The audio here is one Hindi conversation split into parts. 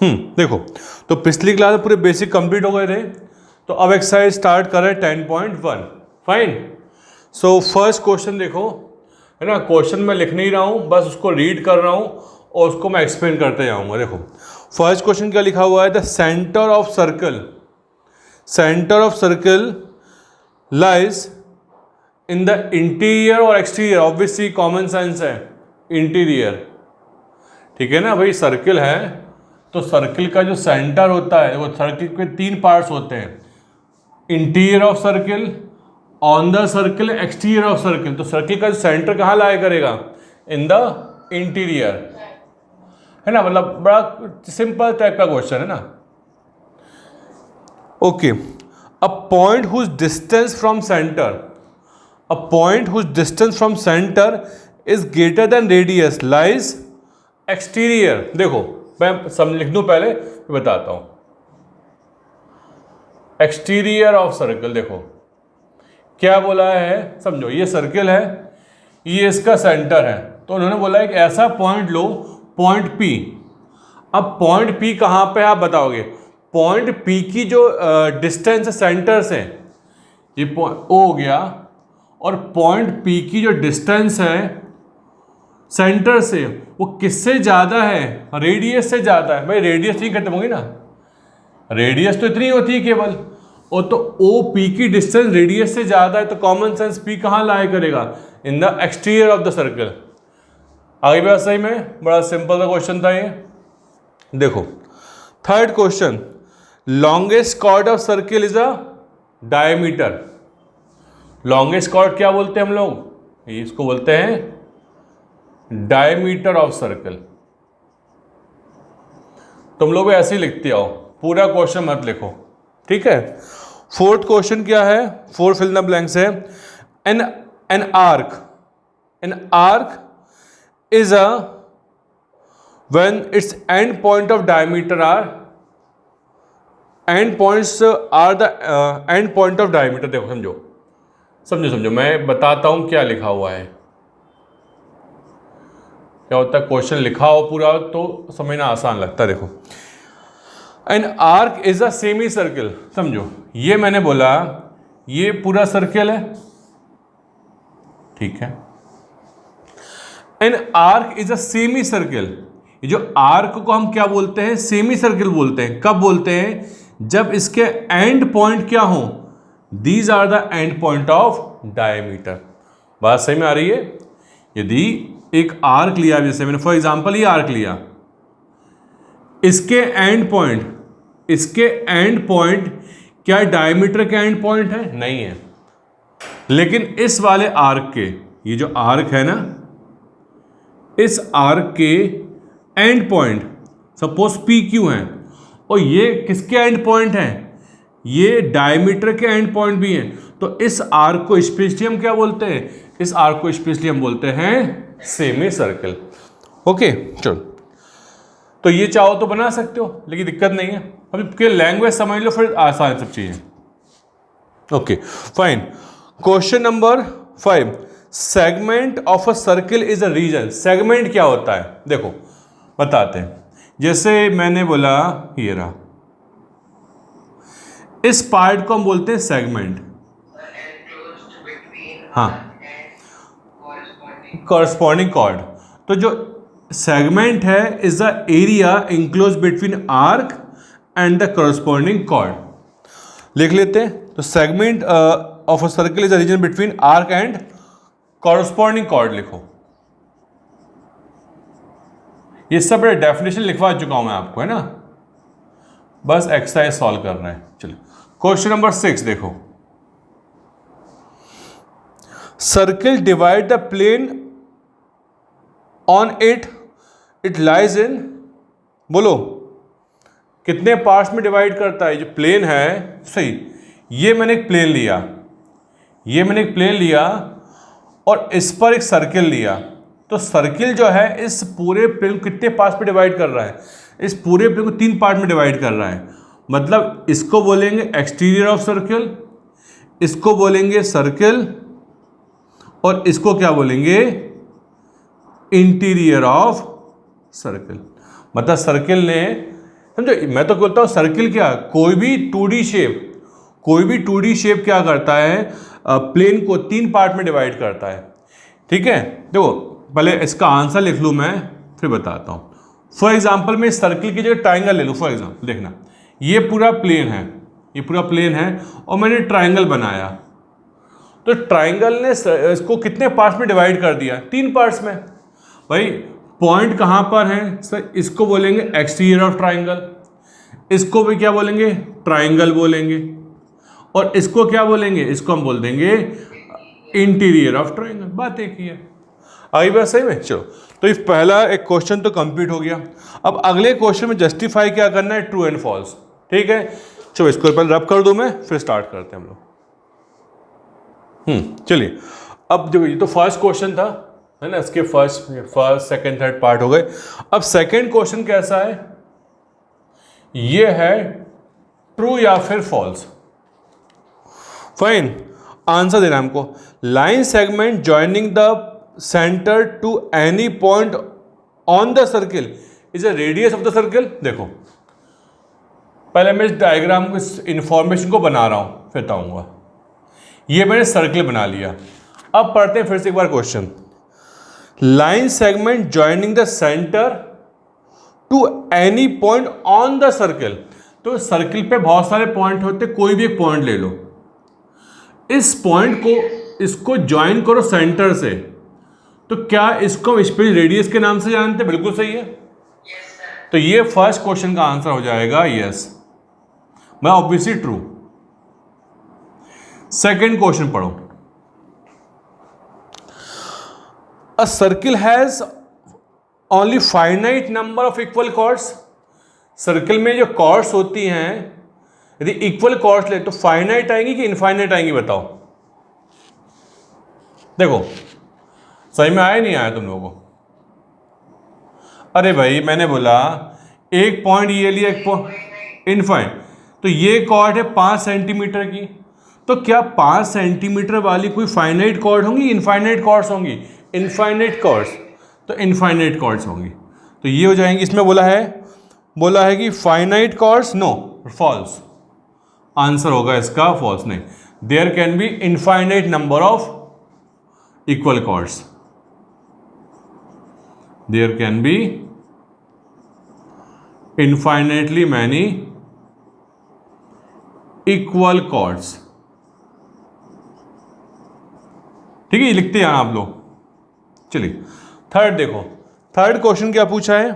देखो, तो पिछली क्लास में पूरे बेसिक कंप्लीट हो गए थे, तो अब एक्सरसाइज स्टार्ट कर रहे हैं 10.1। फाइन। सो फर्स्ट क्वेश्चन देखो, है ना। क्वेश्चन मैं लिख नहीं रहा हूँ, बस उसको रीड कर रहा हूँ और उसको मैं एक्सप्लेन करते जाऊँगा। देखो फर्स्ट क्वेश्चन क्या लिखा हुआ है, the centre of circle lies in the interior और एक्सटीरियर। ऑब्वियसली कॉमन सेंस है, इंटीरियर, ठीक है ना भाई। सर्किल है तो सर्किल का जो सेंटर होता है, वो सर्किल के 3 पार्ट्स होते हैं, interior of circle, on the circle, exterior of circle. तो सर्किल का जो सेंटर कहाँ लाया करेगा, इन द इंटीरियर, है ना। मतलब बड़ा सिंपल टाइप का क्वेश्चन है ना। Okay, a point whose distance from centre is greater than radius lies exterior. देखो मैं सब लिख दूं, पहले बताता हूं। एक्सटीरियर ऑफ सर्कल, देखो क्या बोला है, समझो। ये सर्किल है, ये इसका सेंटर है, तो उन्होंने बोला एक ऐसा पॉइंट लो, पॉइंट पी। अब पॉइंट पी कहाँ पे आप बताओगे। पॉइंट पी की जो डिस्टेंस है सेंटर से, ये पॉइंट ओ हो गया, और पॉइंट पी की जो डिस्टेंस है सेंटर से, वो किससे ज़्यादा है, रेडियस से ज़्यादा है। भाई रेडियस नहीं खत्म होगी ना, रेडियस तो इतनी होती है केवल, और तो ओ पी की डिस्टेंस रेडियस से ज़्यादा है, तो कॉमन सेंस पी कहाँ लाया करेगा, in the exterior of the circle. आगे बात सही में, बड़ा सिंपल सा क्वेश्चन था ये। देखो third question, longest chord of circle is a diameter. Longest chord क्या बोलते हैं हम लोग, इसको बोलते हैं डायमीटर ऑफ सर्कल। तुम लोग ऐसे ही लिखते आओ, पूरा क्वेश्चन मत लिखो, ठीक है। फोर्थ क्वेश्चन क्या है, फोर फिल द ब्लैंक्स है। An arc is a when its end point of diameter are end points are the end point of diameter. देखो समझो, मैं बताता हूं क्या लिखा हुआ है। क्या होता है, क्वेश्चन लिखा हो पूरा तो समझना आसान लगता है। देखो, N arc is a semi circle. समझो, ये मैंने बोला ये पूरा सर्किल है, ठीक है। An arc is a semi circle. ये जो आर्क को हम क्या बोलते हैं, सेमी सर्किल बोलते हैं। कब बोलते हैं, जब इसके एंड पॉइंट क्या हो, these are the end point of diameter. बात सही में आ रही है। यदि एक आर्क लिया, जैसे मैंने फॉर एग्जांपल ये आर्क लिया, इसके एंड पॉइंट क्या डायमीटर के एंड पॉइंट है, नहीं है। लेकिन इस वाले आर्क के, ये जो आर्क है ना, इस आर्क के and point suppose P Q है, और ये किसके एंड पॉइंट है, ये डायमीटर के एंड पॉइंट भी हैं। तो इस आर्क को स्पेशली हम क्या बोलते हैं, इस आर्क को स्पेशली हम बोलते हैं सेमी सर्किल। ओके चलो, तो ये चाहो तो बना सकते हो, लेकिन दिक्कत नहीं है। अब के लैंग्वेज समझ लो, फिर आसान सब चीजें। Okay fine. Question number 5, segment of a circle is a region. Segment क्या होता है, देखो बताते हैं। जैसे मैंने बोला ये रहा, इस पार्ट को हम बोलते हैं सेगमेंट। हाँ, कॉरस्पॉन्डिंग कॉर्ड। तो जो सेगमेंट है is the area enclose between arc and the corresponding chord. लिख लेते हैं। तो segment of a circle is the region between arc and corresponding chord लिखो। ये सब डेफिनेशन लिखवा चुका हूं मैं आपको, है ना, बस एक्सरसाइज सॉल्व करना है। चलिए क्वेश्चन नंबर 6 देखो, circle divide the plane on it lies in, बोलो कितने पार्ट्स में डिवाइड करता है। जो प्लेन है, सही, ये मैंने एक प्लेन लिया, और इस पर एक सर्किल लिया। तो सर्किल जो है इस पूरे प्लेन को कितने पार्ट्स में डिवाइड कर रहा है, इस पूरे प्लेन को 3 पार्ट में डिवाइड कर रहा है। मतलब इसको बोलेंगे एक्सटीरियर ऑफ सर्किल, इसको बोलेंगे सर्किल, और इसको क्या बोलेंगे, इंटीरियर ऑफ सर्किल। मतलब सर्किल ने समझो, मैं तो बोलता हूँ सर्किल क्या, कोई भी 2D शेप क्या करता है, प्लेन को 3 पार्ट में डिवाइड करता है। ठीक है, देखो पहले इसका आंसर लिख लूँ मैं, फिर बताता हूँ। फॉर एग्जाम्पल मैं सर्किल की जगह ट्राइंगल ले लूँ। फॉर एग्जाम्पल देखना, ये पूरा प्लेन है और मैंने ट्राइंगल बनाया, तो ट्राइंगल ने इसको कितने पार्ट्स में डिवाइड कर दिया, 3 पार्ट्स में। भाई पॉइंट कहाँ पर है सर, इसको बोलेंगे एक्सटीरियर ऑफ ट्राइंगल, इसको भी क्या बोलेंगे, ट्राइंगल बोलेंगे, और इसको क्या बोलेंगे, इसको हम बोल देंगे इंटीरियर ऑफ ट्राइंगल। बात एक ही है। आई बात सही में? चलो, तो ये पहला एक क्वेश्चन तो कंप्लीट हो गया। अब अगले क्वेश्चन में जस्टिफाई क्या करना है, ट्रू एंड फॉल्स। ठीक है, चलो इसको पहले रब कर दूं मैं, फिर स्टार्ट करते हैं हम लोग। चलिए, अब देखो ये तो फर्स्ट क्वेश्चन था, है ना, इसके फर्स्ट सेकंड थर्ड पार्ट हो गए। अब सेकंड क्वेश्चन कैसा है, ये है ट्रू या फिर फॉल्स। फाइन, आंसर देना हमको। Line segment joining the centre to any point on the circle is a radius of the circle. देखो पहले मैं इस डायग्राम को, इस इंफॉर्मेशन को बना रहा हूं, फिर बताऊंगा। ये मैंने सर्किल बना लिया। अब पढ़ते हैं फिर से एक बार question. Line segment joining the centre to any point on the circle. तो सर्किल पे बहुत सारे पॉइंट होते, कोई भी एक पॉइंट ले लो, इस पॉइंट को, इसको ज्वाइन करो सेंटर से, तो क्या इसको हम स्पेस रेडियस के नाम से जानते हैं? बिल्कुल सही है। तो ये फर्स्ट क्वेश्चन का आंसर हो जाएगा यस, मैं ऑब्वियसली ट्रू। सेकेंड क्वेश्चन पढ़ो। A circle has only finite number of equal chords. Circle में जो कॉर्ड्स होती हैं, यदि इक्वल कॉर्ड्स ले तो फाइनाइट आएंगी कि इनफाइनाइट आएंगी, बताओ। देखो सही में आया नहीं आया तुम लोगों को? अरे भाई मैंने बोला एक पॉइंट ये लिया, एक पॉइंट इनफाइनाइट, तो ये कॉर्ड है 5 सेंटीमीटर की, तो क्या 5 सेंटीमीटर वाली कोई फाइनाइट कॉर्ड होंगी, इनफाइनाइट कॉर्ड्स होंगी? इनफाइनाइट कॉर्ड्स, तो इनफाइनाइट कॉर्ड्स होंगी, तो ये हो जाएंगी। इसमें बोला है कि finite chords, no, false. Answer होगा इसका फॉल्स। नहीं, there can be infinite number of equal chords, there can be infinitely many equal chords। ठीक है, ये लिखते हैं आप लोग। चलिए थर्ड देखो, थर्ड क्वेश्चन क्या पूछा है।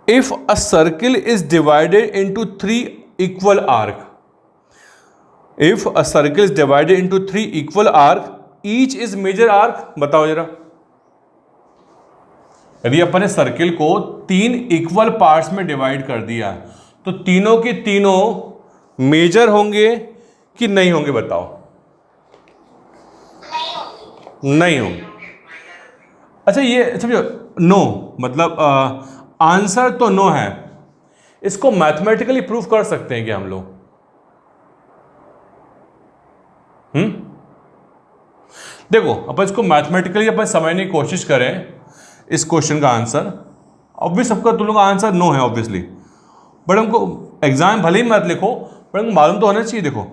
If a circle is divided into 3 equal arc, if a circle is divided into 3 equal arc, each is major arc. बताओ जरा, यदि अपन ने सर्किल को 3 इक्वल पार्ट्स में डिवाइड कर दिया, तो तीनों के तीनों मेजर होंगे कि नहीं होंगे? बताओ। नहीं होंगे। अच्छा ये समझो, नो मतलब आंसर तो नो है। इसको मैथमेटिकली प्रूफ कर सकते हैं क्या हम लोग? देखो अपन इसको मैथमेटिकली अपन समझने की कोशिश करें। इस क्वेश्चन का आंसर ऑब्वियस, सबका तुम लोग का आंसर नो है ऑब्वियसली, बट हमको एग्जाम भले ही मत लिखो, पर हमको मालूम तो होना चाहिए। देखो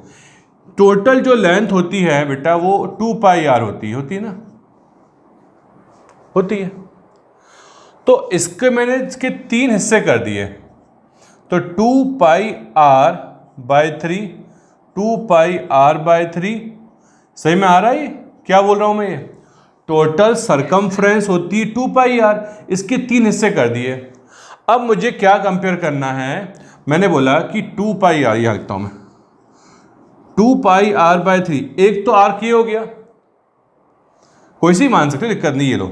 टोटल जो लेंथ होती है बेटा, वो 2 पाई आर होती है ना, होती है। तो इसके मैंने इसके 3 हिस्से कर दिए, तो 2 pi r by 3, 2 pi r by 3। सही में आ रहा है ये? क्या बोल रहा हूं मैं? ये टोटल सरकमफ्रेंस होती है 2 पाई आर, इसके 3 हिस्से कर दिए। अब मुझे क्या कंपेयर करना है? मैंने बोला कि 2 पाई आर, यहां लिखता हूं मैं, 2 पाई आर बाय 3, एक तो आर्क ये हो गया, कोई सी मान सकते हो, दिक्कत नहीं। ये लो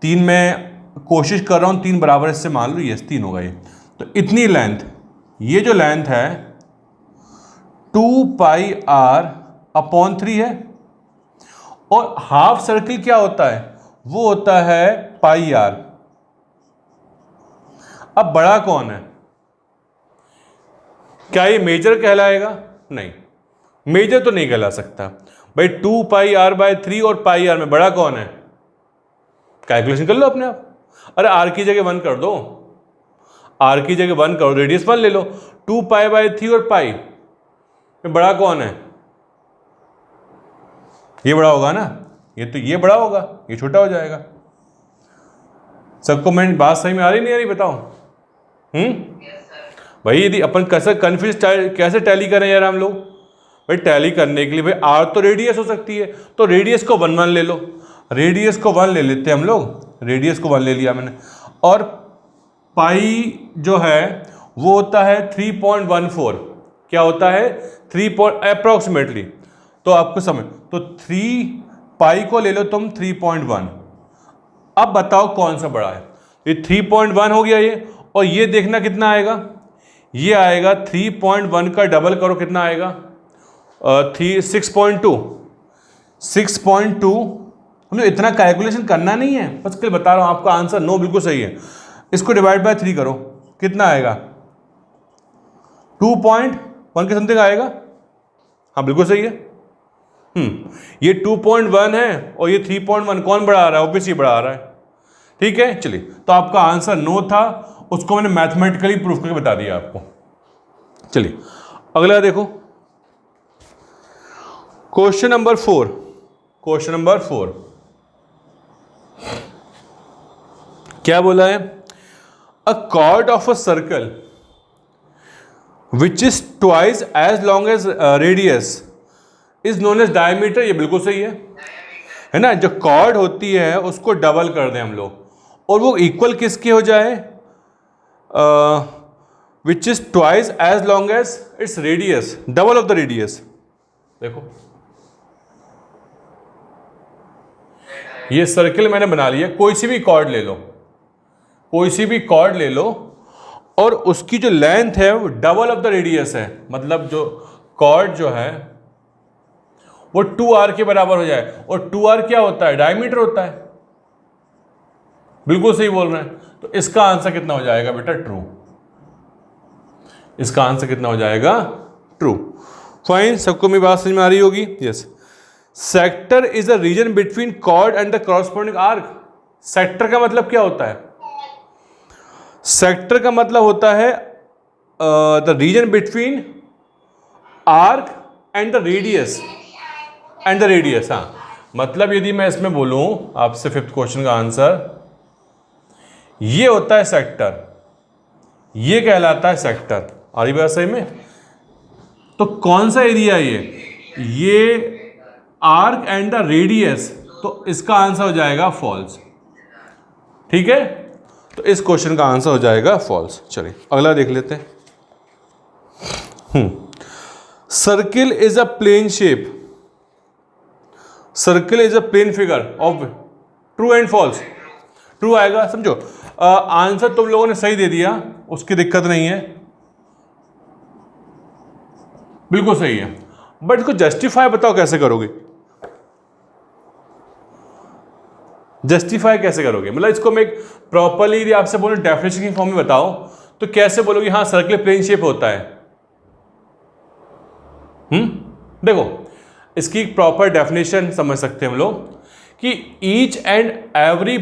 3 में कोशिश कर रहा हूं, 3 बराबर इससे मान लो, यस 3 होगा ये। तो इतनी लेंथ, ये जो लेंथ है 2 पाई आर अपॉन 3 है, और हाफ सर्किल क्या होता है? वो होता है पाई आर। अब बड़ा कौन है? क्या ये मेजर कहलाएगा? नहीं, मेजर तो नहीं कहला सकता भाई। 2 पाई आर बाय 3 और पाई आर में बड़ा कौन है? कैलकुलेशन कर लो अपने आप। अरे आर की जगह 1 कर दो, आर की जगह 1 करो, रेडियस 1 ले लो। 2 पाई बाई 3 और पाई में बड़ा कौन है? ये बड़ा होगा ना, ये बड़ा होगा, ये छोटा हो जाएगा। सबको मैं बात सही में आ रही नहीं आ रही बताओ? भाई यदि अपन कैसे कन्फ्यूज कैसे टैली करें यार हम लोग? भाई टैली करने के लिए भाई आर तो रेडियस हो सकती है, तो रेडियस को 1 1 ले लो, रेडियस को 1 ले लेते हैं हम लोग, रेडियस को 1 ले लिया मैंने। और पाई जो है वो होता है 3.14, क्या होता है? 3 अप्रॉक्सीमेटली, तो आपको समझ, तो 3 पाई को ले लो तुम 3.1। अब बताओ कौन सा बड़ा है? ये 3.1 हो गया ये, और ये देखना कितना आएगा, ये आएगा 3.1 का डबल करो कितना आएगा? 6.2। हमें इतना कैलकुलेशन करना नहीं है, बस कल बता रहा हूँ आपका आंसर नो बिल्कुल सही है। इसको डिवाइड बाय 3 करो कितना आएगा? 2.1 के समथिंग आएगा। हाँ बिल्कुल सही है। ये 2.1 है और ये 3.1, कौन बड़ा आ रहा है? ऑब्वियसली बड़ा आ रहा है। ठीक है, चलिए, तो आपका आंसर नो था, उसको मैंने मैथमेटिकली प्रूफ करके बता दिया आपको। चलिए अगला देखो, क्वेश्चन नंबर 4। क्वेश्चन नंबर 4 क्या बोला है? A chord of a circle which is twice as long as radius is known as diameter. ये बिल्कुल सही है ना? जो कॉर्ड होती है उसको डबल कर दें हम लोग, और वो इक्वल किसके हो जाए? Which is twice as long as its radius, double of the radius. देखो ये सर्किल मैंने बना लिया, कोई सी भी कॉर्ड ले लो, कोई सी भी कॉर्ड ले लो, और उसकी जो लेंथ है वो डबल ऑफ द रेडियस है, मतलब जो कॉर्ड जो है वो 2r के बराबर हो जाए। और 2r क्या होता है? डायमीटर होता है। बिल्कुल सही बोल रहे हैं। तो इसका आंसर कितना हो जाएगा बेटा? ट्रू। इसका आंसर कितना हो जाएगा? ट्रू। फाइन, सबको मेरी बात समझ में आ रही होगी? Yes. Sector is a region between chord and the corresponding arc. Sector का मतलब क्या होता है? सेक्टर का मतलब होता है the region between arc and the radius, हाँ, मतलब यदि मैं इसमें बोलूं आपसे 5th क्वेश्चन का आंसर, ये होता है सेक्टर, ये कहलाता है सेक्टर। आ रही बात सही में? तो कौन सा एरिया ये आर्क एंड द रेडियस, तो इसका आंसर हो जाएगा फॉल्स। ठीक है, तो इस क्वेश्चन का आंसर हो जाएगा फॉल्स। चलिए अगला देख लेते हैं। Circle is a plane shape, circle is a plane figure of, true and false? True आएगा, समझो। आंसर तुम लोगों ने सही दे दिया, उसकी दिक्कत नहीं है, बिल्कुल सही है, बट इसको जस्टिफाई बताओ कैसे करोगे? जस्टिफाई कैसे करोगे? मतलब इसको मैं प्रॉपरली यदि आपसे बोलूं डेफिनेशन की फॉर्म में बताओ, तो कैसे बोलोगे हाँ सर्किल प्लेन शेप होता है? देखो इसकी प्रॉपर डेफिनेशन समझ सकते हैं हम लोग कि each and every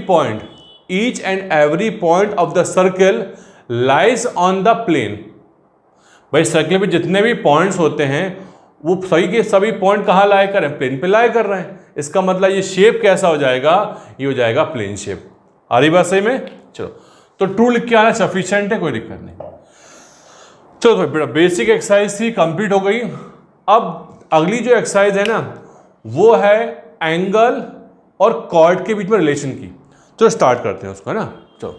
point of the circle lies on the plane. भाई सर्कल में जितने भी पॉइंट्स होते हैं वो सही के सभी पॉइंट कहाँ लाए कर रहे हैं? प्लेन पे लाए कर रहे हैं। इसका मतलब ये शेप कैसा हो जाएगा? ये हो जाएगा प्लेन शेप। आ रही बात सही में? चलो, तो ट्रू लिख के आना सफिशिएंट है, कोई दिक्कत नहीं। चलो तो बेटा बेसिक एक्सरसाइज थी, कंप्लीट हो गई। अब अगली जो एक्सरसाइज है ना वो है एंगल और कॉर्ड के बीच में रिलेशन की। चलो स्टार्ट करते हैं उसको, है ना? चलो